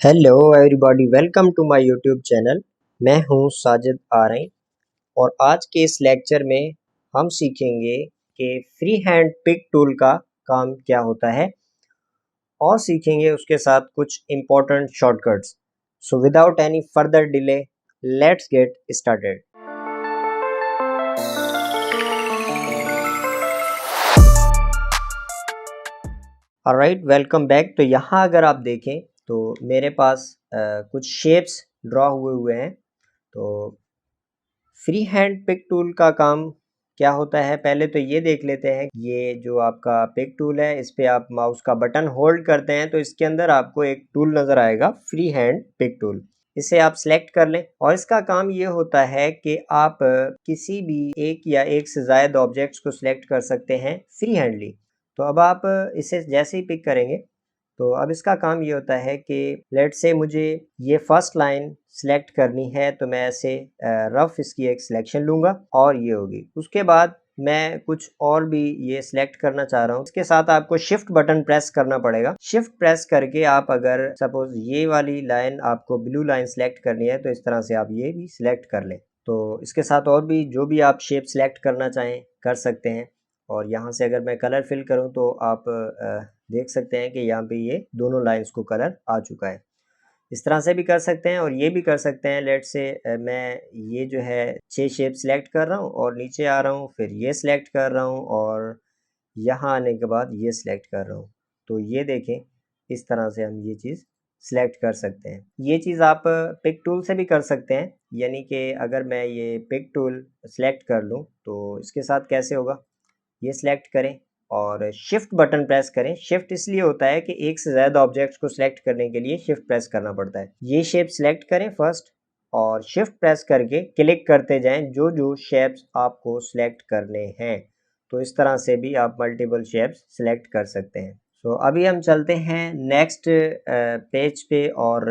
Hello everybody, welcome to my YouTube channel. मैं हूं साजिद आरई और आज के इस लेक्चर में हम सीखेंगे कि फ्री हैंड पिक टूल का काम क्या होता है और सीखेंगे उसके साथ कुछ important shortcuts. So without any further delay, let's get started. Alright, welcome back. तो यहाँ अगर आप देखें तो मेरे पास कुछ शेप्स ड्रॉ हुए हैं। तो फ्री हैंड पिक टूल का काम क्या होता है, पहले तो ये देख लेते हैं। ये जो आपका पिक टूल है, इस पे आप माउस का बटन होल्ड करते हैं तो इसके अंदर आपको एक टूल नज़र आएगा, फ्री हैंड पिक टूल। इसे आप सिलेक्ट कर लें और इसका काम ये होता है कि आप किसी भी एक या एक से ज़्यादा ऑब्जेक्ट्स को सिलेक्ट कर सकते हैं फ्री हैंडली। तो अब आप इसे जैसे ही पिक करेंगे तो अब इसका काम ये होता है कि लेट से मुझे ये फर्स्ट लाइन सिलेक्ट करनी है, तो मैं ऐसे रफ इसकी एक सिलेक्शन लूँगा और ये होगी। उसके बाद मैं कुछ और भी ये सिलेक्ट करना चाह रहा हूँ। इसके साथ आपको शिफ्ट बटन प्रेस करना पड़ेगा। शिफ्ट प्रेस करके आप अगर सपोज ये वाली लाइन आपको ब्लू लाइन सिलेक्ट करनी है तो इस तरह से आप ये भी सिलेक्ट कर लें। तो इसके साथ और भी जो भी आप शेप सिलेक्ट करना चाहें कर सकते हैं। और यहाँ से अगर मैं कलर फिल करूँ तो आप देख सकते हैं कि यहाँ पे ये दोनों लाइंस को कलर आ चुका है। इस तरह से भी कर सकते हैं और ये भी कर सकते हैं। लेट से मैं ये जो है 6 शेप सिलेक्ट कर रहा हूँ और नीचे आ रहा हूँ, फिर ये सिलेक्ट कर रहा हूँ और यहाँ आने के बाद ये सिलेक्ट कर रहा हूँ। तो ये देखें, इस तरह से हम ये चीज़ सिलेक्ट कर सकते हैं। ये चीज़ आप पिक टूल से भी कर सकते हैं, यानी कि अगर मैं ये पिक टूल सिलेक्ट कर लूँ तो इसके साथ कैसे होगा, ये सिलेक्ट करें और शिफ्ट बटन प्रेस करें। शिफ्ट इसलिए होता है कि एक से ज़्यादा ऑब्जेक्ट्स को सिलेक्ट करने के लिए शिफ्ट प्रेस करना पड़ता है। ये शेप सिलेक्ट करें फर्स्ट और शिफ्ट प्रेस करके क्लिक करते जाएं जो जो शेप्स आपको सिलेक्ट करने हैं। तो इस तरह से भी आप मल्टीपल शेप्स सिलेक्ट कर सकते हैं। तो अभी हम चलते हैं नेक्स्ट पेज पे और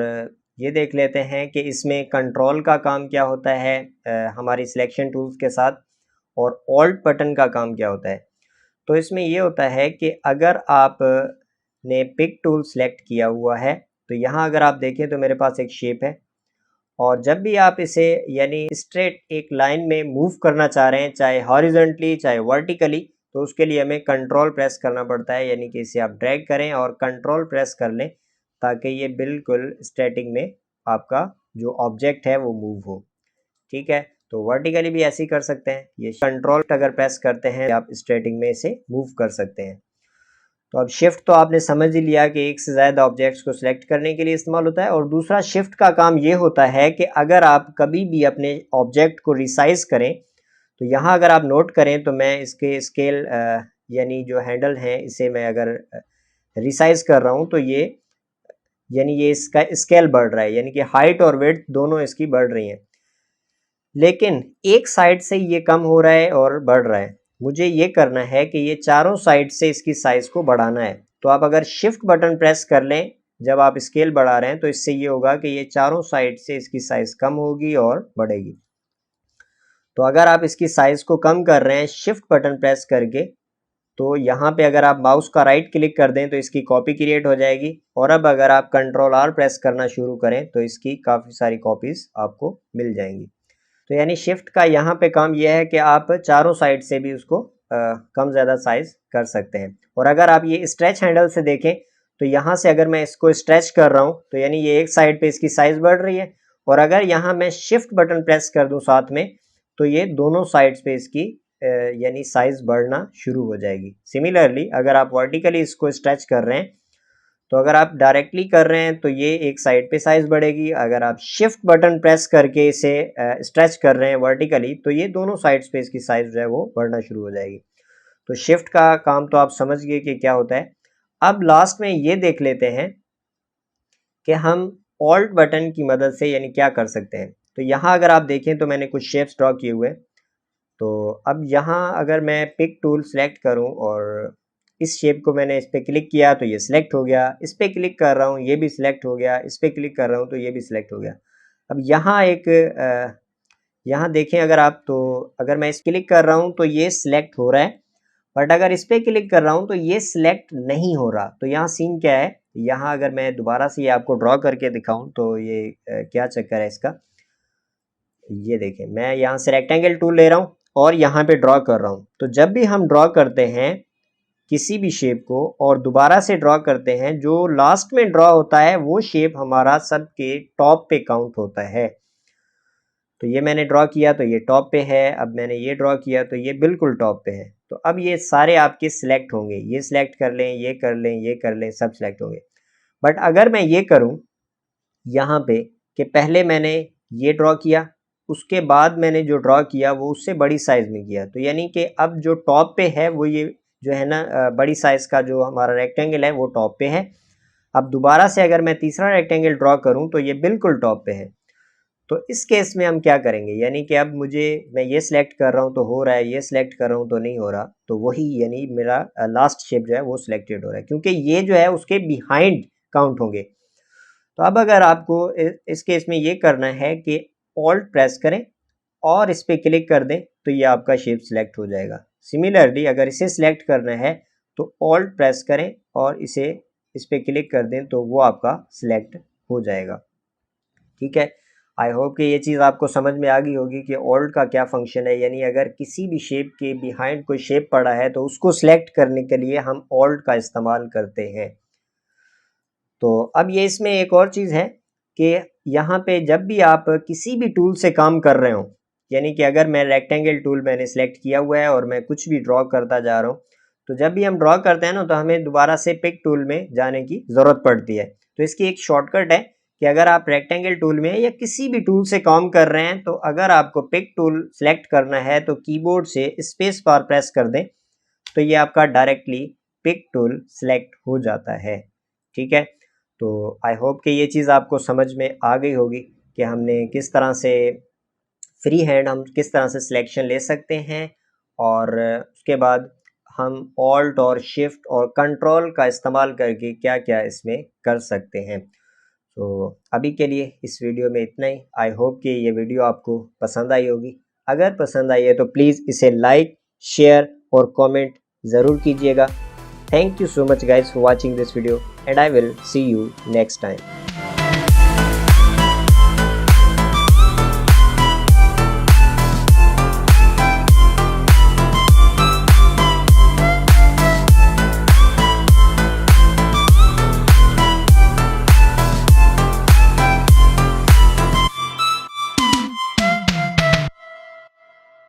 ये देख लेते हैं कि इसमें कंट्रोल का काम क्या होता है हमारी सिलेक्शन टूल्स के साथ, और ऑल्ट बटन का काम क्या होता है। तो इसमें ये होता है कि अगर आप ने पिक टूल सेलेक्ट किया हुआ है तो यहाँ अगर आप देखें तो मेरे पास एक शेप है और जब भी आप इसे यानी स्ट्रेट एक लाइन में मूव करना चाह रहे हैं, चाहे हॉरिजॉन्टली चाहे वर्टिकली, तो उसके लिए हमें कंट्रोल प्रेस करना पड़ता है। यानी कि इसे आप ड्रैग करें और कंट्रोल प्रेस कर लें ताकि ये बिल्कुल स्ट्रेटिंग में आपका जो ऑब्जेक्ट है वो मूव हो। ठीक है, तो वर्टिकली भी ऐसे ही कर सकते हैं। ये कंट्रोल अगर प्रेस करते हैं आप स्ट्रेटिंग में इसे मूव कर सकते हैं। तो अब शिफ्ट तो आपने समझ ही लिया कि एक से ज़्यादा ऑब्जेक्ट्स को सिलेक्ट करने के लिए इस्तेमाल होता है। और दूसरा शिफ्ट का काम ये होता है कि अगर आप कभी भी अपने ऑब्जेक्ट को रिसाइज करें, तो यहाँ अगर आप नोट करें तो मैं इसके स्केल यानी जो हैंडल है इसे मैं अगर रिसाइज कर रहा हूँ तो ये इसका स्केल बढ़ रहा है, यानी कि हाइट और वेट दोनों इसकी बढ़ रही हैं। लेकिन एक साइड से ये कम हो रहा है और बढ़ रहा है। मुझे ये करना है कि ये चारों साइड से इसकी साइज को बढ़ाना है। तो आप अगर शिफ्ट बटन प्रेस कर लें जब आप स्केल बढ़ा रहे हैं तो इससे ये होगा कि ये चारों साइड से इसकी साइज कम होगी और बढ़ेगी। तो अगर आप इसकी साइज को कम कर रहे हैं शिफ्ट बटन प्रेस करके, तो यहाँ पे अगर आप माउस का राइट क्लिक कर दें तो इसकी कॉपी क्रिएट हो जाएगी। और अब अगर आप कंट्रोल आर प्रेस करना शुरू करें तो इसकी काफ़ी सारी कॉपीज़ आपको मिल जाएंगी। तो यानी शिफ्ट का यहाँ पे काम यह है कि आप चारों साइड से भी उसको कम ज़्यादा साइज कर सकते हैं। और अगर आप ये स्ट्रेच हैंडल से देखें तो यहाँ से अगर मैं इसको स्ट्रेच कर रहा हूँ तो यानी ये एक साइड पे इसकी साइज बढ़ रही है, और अगर यहाँ मैं शिफ्ट बटन प्रेस कर दूँ साथ में तो ये दोनों साइड्स पे इसकी यानी साइज बढ़ना शुरू हो जाएगी। सिमिलरली अगर आप वर्टिकली इसको स्ट्रेच कर रहे हैं तो अगर आप डायरेक्टली कर रहे हैं तो ये एक साइड पे साइज बढ़ेगी। अगर आप शिफ्ट बटन प्रेस करके इसे स्ट्रेच कर रहे हैं वर्टिकली तो ये दोनों साइड्स पे इसकी साइज जो है वो बढ़ना शुरू हो जाएगी। तो शिफ्ट का काम तो आप समझ गए कि क्या होता है। अब लास्ट में ये देख लेते हैं कि हम ऑल्ट बटन की मदद से यानी क्या कर सकते हैं। तो यहाँ अगर आप देखें तो मैंने कुछ शेप्स ड्रॉ किए हुए हैं। तो अब यहाँ अगर मैं पिक टूल सेलेक्ट करूँ और इस शेप को मैंने इस पर क्लिक किया तो ये सिलेक्ट हो गया, इस पर क्लिक कर रहा हूँ ये भी सिलेक्ट हो गया, इस पर क्लिक कर रहा हूँ तो ये भी सिलेक्ट हो गया। अब यहाँ यहाँ देखें अगर आप, तो अगर मैं इस क्लिक कर रहा हूँ तो ये सिलेक्ट हो रहा है बट अगर इस पर क्लिक कर रहा हूँ तो ये सिलेक्ट नहीं हो रहा। तो यहाँ सीन क्या है, यहाँ अगर मैं दोबारा से ये आपको ड्रॉ करके दिखाऊं तो ये क्या चक्कर है इसका, ये देखें मैं यहाँ से रेक्टेंगल टूल ले रहा हूँ और यहाँ पे ड्रॉ कर रहा हूँ। तो जब भी हम ड्रॉ करते हैं किसी भी शेप को और दोबारा से ड्रॉ करते हैं, जो लास्ट में ड्रॉ होता है वो शेप हमारा सबके टॉप पे काउंट होता है। तो ये मैंने ड्रॉ किया तो ये टॉप पे है, अब मैंने ये ड्रॉ किया तो ये बिल्कुल टॉप पे है। तो अब ये सारे आपके सिलेक्ट होंगे, ये सिलेक्ट कर लें, ये कर लें, ये कर लें, सब सिलेक्ट होंगे। बट अगर मैं ये करूं यहाँ पे कि पहले मैंने ये ड्रॉ किया, उसके बाद मैंने जो ड्रॉ किया वो उससे बड़ी साइज़ में किया, तो यानी कि अब जो टॉप पे है वो ये जो है ना बड़ी साइज़ का जो हमारा रेक्टेंगल है वो टॉप पे है। अब दोबारा से अगर मैं तीसरा रेक्टेंगल ड्रॉ करूं तो ये बिल्कुल टॉप पे है। तो इस केस में हम क्या करेंगे, यानी कि अब मैं ये सिलेक्ट कर रहा हूँ तो हो रहा है, ये सिलेक्ट कर रहा हूँ तो नहीं हो रहा, तो वही यानी मेरा लास्ट शेप जो है वो सिलेक्टेड हो रहा है, क्योंकि ये जो है उसके बिहाइंड काउंट होंगे। तो अब अगर आपको इस केस में ये करना है कि ऑल्ट प्रेस करें और इस पर क्लिक कर दें तो ये आपका शेप सिलेक्ट हो जाएगा। सिमिलरली अगर इसे सिलेक्ट करना है तो ऑल्ट प्रेस करें और इस पर क्लिक कर दें तो वो आपका सिलेक्ट हो जाएगा। ठीक है, आई होप कि ये चीज़ आपको समझ में आ गई होगी कि ऑल्ट का क्या फंक्शन है। यानी अगर किसी भी शेप के बिहाइंड कोई शेप पड़ा है तो उसको सिलेक्ट करने के लिए हम ऑल्ट का इस्तेमाल करते हैं। तो अब ये इसमें एक और चीज़ है कि यहाँ पे जब भी आप किसी भी टूल से काम कर रहे हो, यानी कि अगर मैं रेक्टेंगल टूल मैंने सेलेक्ट किया हुआ है और मैं कुछ भी ड्रॉ करता जा रहा हूँ, तो जब भी हम ड्रॉ करते हैं ना तो हमें दोबारा से पिक टूल में जाने की ज़रूरत पड़ती है। तो इसकी एक शॉर्टकट है कि अगर आप रेक्टेंगल टूल में या किसी भी टूल से काम कर रहे हैं तो अगर आपको पिक टूल सेलेक्ट करना है तो कीबोर्ड से स्पेस बार प्रेस कर दें तो ये आपका डायरेक्टली पिक टूल सेलेक्ट हो जाता है। ठीक है, तो आई होप कि ये चीज़ आपको समझ में आ गई होगी कि हमने किस तरह से फ्री हैंड हम किस तरह से सिलेक्शन ले सकते हैं और उसके बाद हम ऑल्ट और शिफ्ट और कंट्रोल का इस्तेमाल करके क्या क्या इसमें कर सकते हैं। तो अभी के लिए इस वीडियो में इतना ही। आई होप कि ये वीडियो आपको पसंद आई होगी। अगर पसंद आई है तो प्लीज़ इसे लाइक, शेयर और कमेंट ज़रूर कीजिएगा। Thank you so much guys for watching this video and I will see you next time.